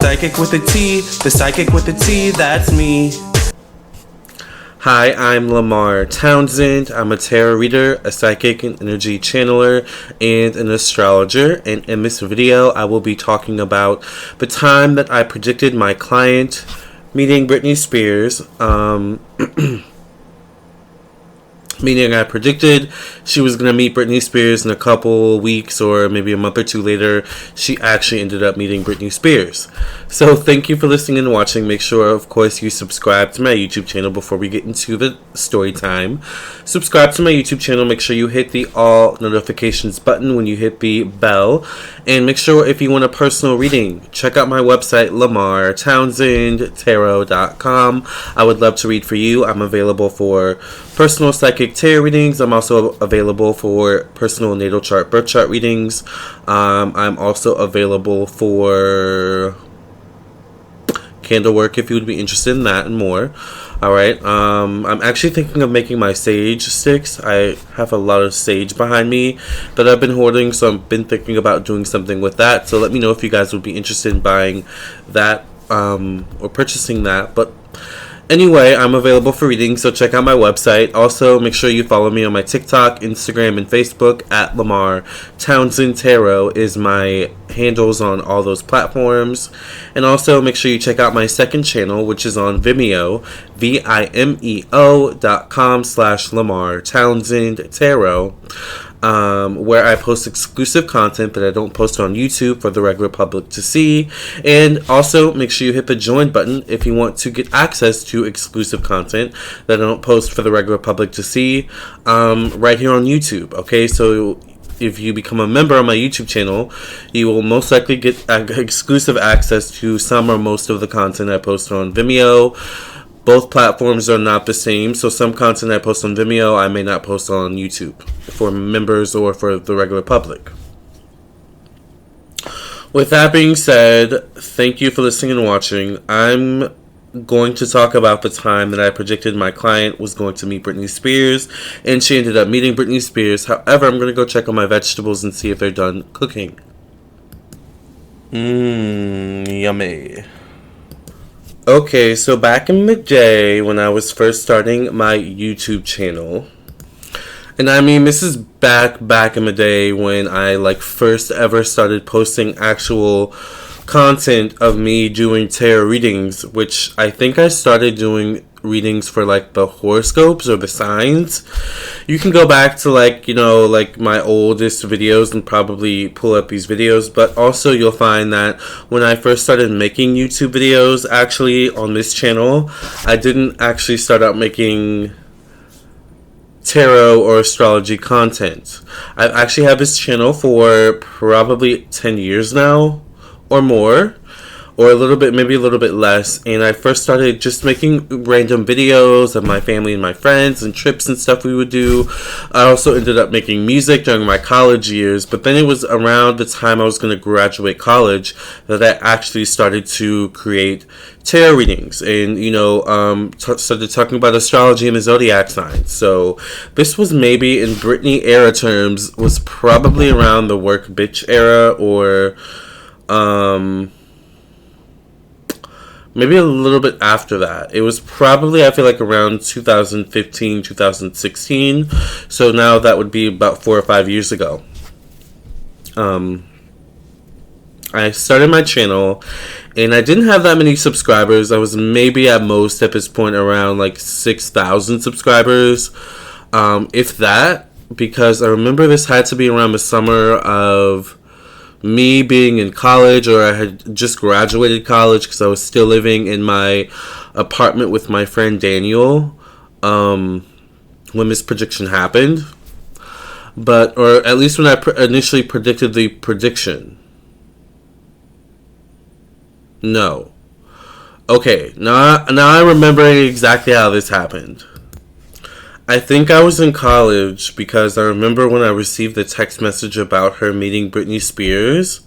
psychic with a T, the psychic with a T, that's me. Hi, I'm Lamarr Townsend. I'm a tarot reader, a psychic and energy channeler, and an astrologer. And in this video, I will be talking about the time that I predicted my client meeting Britney Spears. Meaning I predicted she was going to meet Britney Spears in a couple weeks or maybe a month or two later. She actually ended up meeting Britney Spears. So thank you for listening and watching. Make sure, of course, you subscribe to my YouTube channel before we get into the story time. Subscribe to my YouTube channel. Make sure you hit the all notifications button when you hit the bell. And make sure if you want a personal reading, check out my website, lamarrtownsendtarot.com. I would love to read for you. I'm available for personal psychic tarot readings. I'm also available for personal natal chart, birth chart readings. I'm also available for candle work if you would be interested in that and more. Alright, I'm actually thinking of making my sage sticks. I have a lot of sage behind me that I've been hoarding, so I've been thinking about doing something with that. So let me know if you guys would be interested in buying that or purchasing that. But anyway, I'm available for reading, so check out my website. Also, make sure you follow me on my TikTok, Instagram, and Facebook at Lamarr Townsend Tarot is my handles on all those platforms. And also, make sure you check out my second channel, which is on Vimeo, vimeo.com/Lamarr Townsend Tarot. Where I post exclusive content that I don't post on YouTube for the regular public to see. And also make sure you hit the join button if you want to get access to exclusive content that I don't post for the regular public to see right here on YouTube. Okay, so if you become a member on my YouTube channel, you will most likely get exclusive access to some or most of the content I post on Vimeo. Both platforms are not the same, so some content I post on Vimeo I may not post on YouTube for members or for the regular public. With that being said, thank you for listening and watching. I'm going to talk about the time that I predicted my client was going to meet Britney Spears, and she ended up meeting Britney Spears. However, I'm going to go check on my vegetables and see if they're done cooking. Yummy. Okay, so back in the day when I was first starting my YouTube channel, and I mean this is back in the day when I first ever started posting actual content of me doing tarot readings, which I think I started doing readings for the horoscopes or the signs. You can go back to my oldest videos and probably pull up these videos, but also you'll find that when I first started making YouTube videos actually on this channel, I didn't actually start out making tarot or astrology content. I've actually had this channel for probably 10 years now or more, or maybe a little bit less, and I first started just making random videos of my family and my friends and trips and stuff we would do. I also ended up making music during my college years, but then it was around the time I was going to graduate college that I actually started to create tarot readings and, started talking about astrology and the zodiac signs. So this was maybe in Britney era terms, was probably around the work bitch era, or maybe a little bit after that. It was probably, I feel around 2015, 2016. So now that would be about 4 or 5 years ago. I started my channel and I didn't have that many subscribers. I was maybe at most at this point around 6,000 subscribers. If that, because I remember this had to be around the summer of me being in college, or I had just graduated college because I was still living in my apartment with my friend Daniel when this prediction happened. Or at least when I initially predicted the prediction. No. Okay, now I'm remembering exactly how this happened. I think I was in college because I remember when I received the text message about her meeting Britney Spears.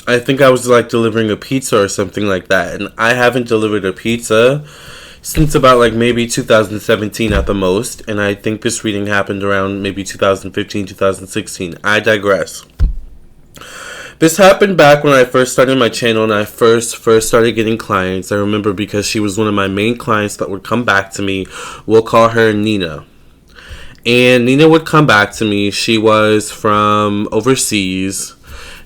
I think I was delivering a pizza or something like that. And I haven't delivered a pizza since about maybe 2017 at the most. And I think this reading happened around maybe 2015, 2016. I digress. This happened back when I first started my channel and I first started getting clients. I remember because she was one of my main clients that would come back to me. We'll call her Nina. And Nina would come back to me. She was from overseas.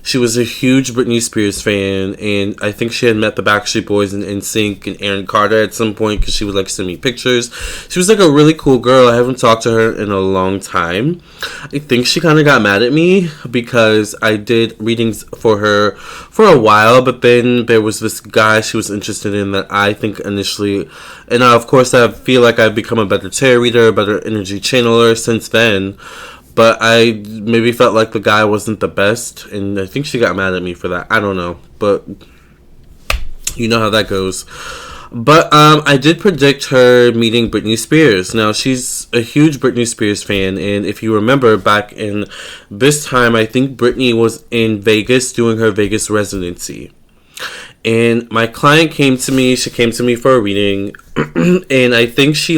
She was a huge Britney Spears fan, and I think she had met the Backstreet Boys and NSYNC and Aaron Carter at some point because she would like send me pictures. She was like a really cool girl. I haven't talked to her in a long time. I think she kind of got mad at me because I did readings for her for a while, but then there was this guy she was interested in that I think initially, and of course I feel like I've become a better tarot reader, a better energy channeler since then. But I maybe felt like the guy wasn't the best, and I think she got mad at me for that. I don't know, but you know how that goes. But I did predict her meeting Britney Spears. Now, she's a huge Britney Spears fan, and if you remember back in this time, I think Britney was in Vegas doing her Vegas residency. And my client came to me. She came to me for a reading, and I think she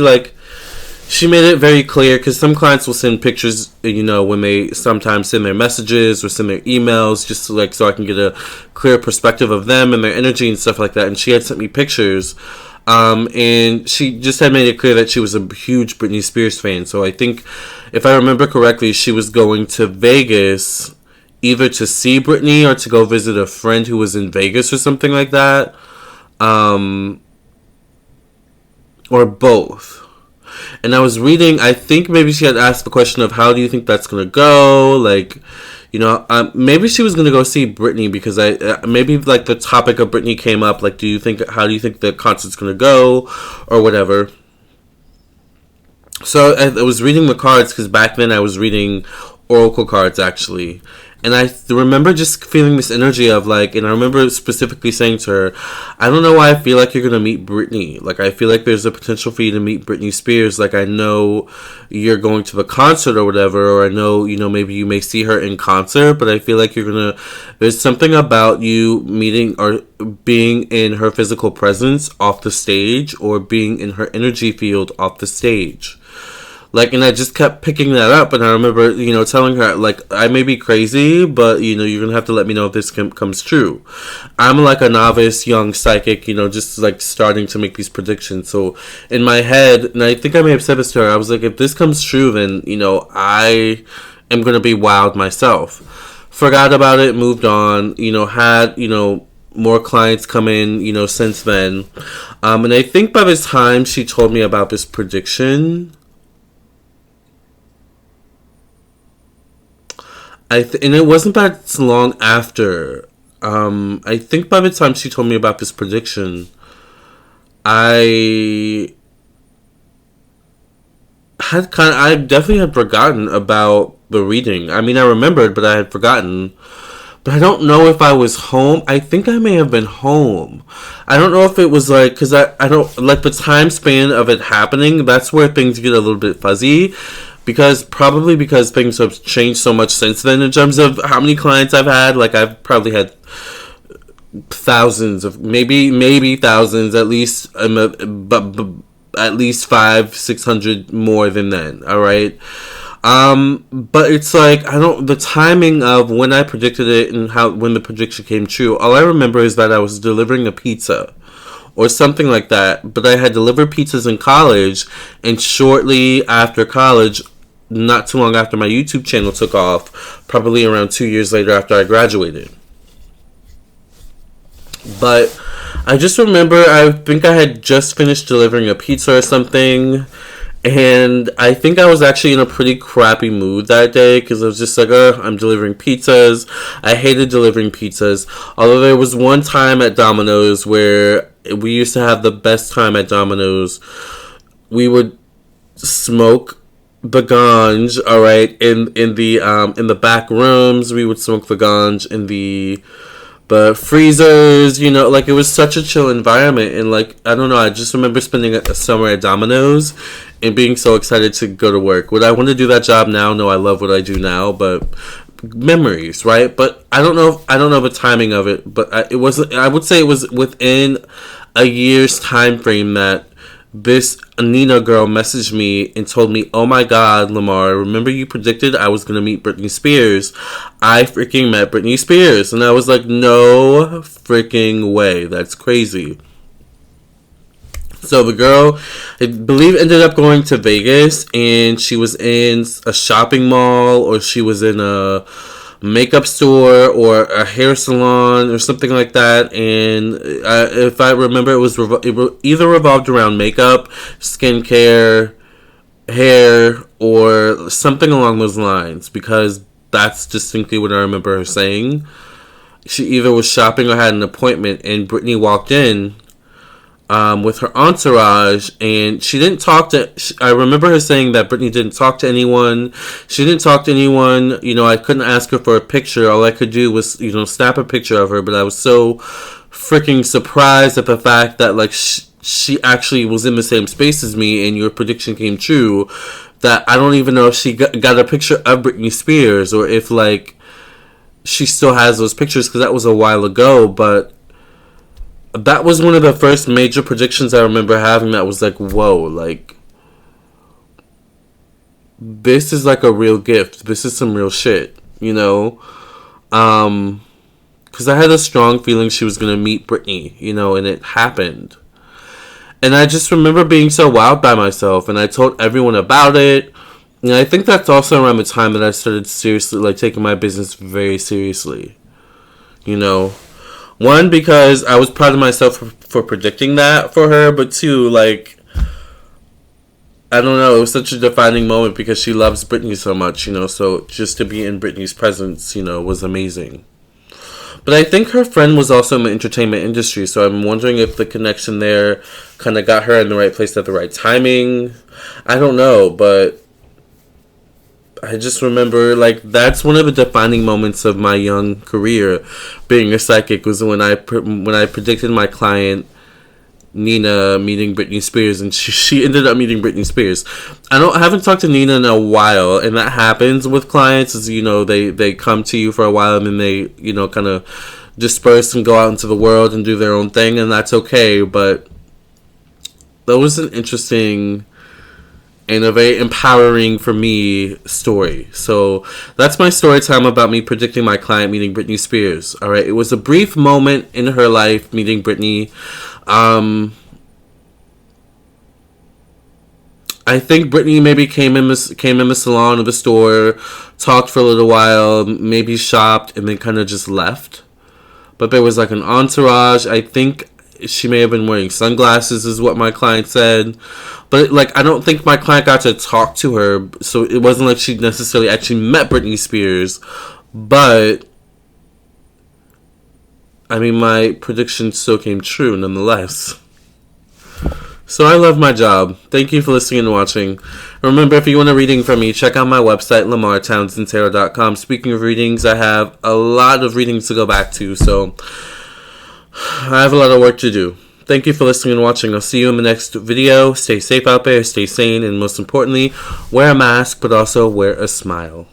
made it very clear, because some clients will send pictures, you know, when they sometimes send their messages or send their emails, just to, like, so I can get a clear perspective of them and their energy and stuff like that. And she had sent me pictures, and she just had made it clear that she was a huge Britney Spears fan. So I think, if I remember correctly, she was going to Vegas either to see Britney or to go visit a friend who was in Vegas or something like that, or both. And I was reading, I think maybe she had asked the question of how do you think that's going to go? Like, you know, maybe she was going to go see Britney because maybe like the topic of Britney came up. Like, how do you think the concert's going to go or whatever? So I was reading the cards because back then I was reading oracle cards actually. And I remember just feeling this energy of like, and I remember specifically saying to her, I don't know why I feel like you're going to meet Britney. Like, I feel like there's a potential for you to meet Britney Spears. Like, I know you're going to the concert or whatever, or I know, you know, maybe you may see her in concert, but I feel like there's something about you meeting or being in her physical presence off the stage or being in her energy field off the stage. Like, and I just kept picking that up, and I remember, you know, telling her, like, I may be crazy, but, you know, you're going to have to let me know if this comes true. I'm, like, a novice, young psychic, you know, just, like, starting to make these predictions. So, in my head, and I think I may have said this to her, I was like, if this comes true, then, you know, I am going to be wowed myself. Forgot about it, moved on, you know, had, you know, more clients come in, you know, since then. And I think by the time she told me about this prediction, and it wasn't that long after. I think by the time she told me about this prediction, I definitely had forgotten about the reading. I mean, I remembered, but I had forgotten. But I don't know if I was home. I think I may have been home. I don't know if it was like, because I don't, like the time span of it happening, that's where things get a little bit fuzzy. Because things have changed so much since then in terms of how many clients I've had. Like, I've probably had thousands of, maybe thousands, at least, but at least 500-600 more than then. All right. But it's like, the timing of when I predicted it and when the prediction came true, all I remember is that I was delivering a pizza or something like that. But I had delivered pizzas in college, and shortly after college, not too long after my YouTube channel took off, probably around 2 years later after I graduated. But I just remember, I think I had just finished delivering a pizza or something, and I think I was actually in a pretty crappy mood that day, because I was just like, I'm delivering pizzas. I hated delivering pizzas. Although there was one time at Domino's where we used to have the best time at Domino's. We would smoke the ganj, all right, in the back rooms. We would smoke the ganj in the freezers, you know, like, it was such a chill environment. And, like, I don't know, I just remember spending a summer at Domino's and being so excited to go to work. Would I want to do that job now? No, I love what I do now, but memories, right? But I don't know the timing of it, but I would say it was within a year's time frame that this Nina girl messaged me and told me, "Oh my God, Lamarr, remember you predicted I was going to meet Britney Spears? I freaking met Britney Spears." And I was like, no freaking way. That's crazy. So the girl, I believe, ended up going to Vegas, and she was in a shopping mall, or she was in a makeup store or a hair salon or something like that. And if I remember, it either revolved around makeup, skincare, hair, or something along those lines, because that's distinctly what I remember her saying. She either was shopping or had an appointment, and Britney walked in with her entourage, and she didn't talk to. I remember her saying that Britney didn't talk to anyone. She didn't talk to anyone. I couldn't ask her for a picture. All I could do was, snap a picture of her. But I was so freaking surprised at the fact that, like, she actually was in the same space as me, and your prediction came true. That I don't even know if she got a picture of Britney Spears, or if, like, she still has those pictures, because that was a while ago. But that was one of the first major predictions I remember having that was like, whoa, like, this is like a real gift. This is some real shit, because I had a strong feeling she was going to meet Britney, and it happened. And I just remember being so wowed by myself, and I told everyone about it. And I think that's also around the time that I started seriously, like, taking my business very seriously, One, because I was proud of myself for predicting that for her, but two, like, I don't know, it was such a defining moment because she loves Britney so much, so just to be in Britney's presence, was amazing. But I think her friend was also in the entertainment industry, so I'm wondering if the connection there kind of got her in the right place at the right timing. I don't know, but I just remember, like, that's one of the defining moments of my young career, being a psychic, was when I predicted my client Nina meeting Britney Spears, and she ended up meeting Britney Spears. I haven't talked to Nina in a while, and that happens with clients, is, they come to you for a while, and then they, kind of disperse and go out into the world and do their own thing, and that's okay. But that was an interesting and a very empowering for me story. So that's my story time about me predicting my client meeting Britney Spears. All right, it was a brief moment in her life meeting Britney. I think Britney maybe came in the salon or the store, talked for a little while, maybe shopped, and then kind of just left. But there was like an entourage. I think she may have been wearing sunglasses, is what my client said. But, like, I don't think my client got to talk to her, so it wasn't like she necessarily actually met Britney Spears. But, I mean, my prediction still came true, nonetheless. So I love my job. Thank you for listening and watching. Remember, if you want a reading from me, check out my website, LamarrTownsendTarot.com. Speaking of readings, I have a lot of readings to go back to, so I have a lot of work to do. Thank you for listening and watching. I'll see you in the next video. Stay safe out there, stay sane, and most importantly, wear a mask, but also wear a smile.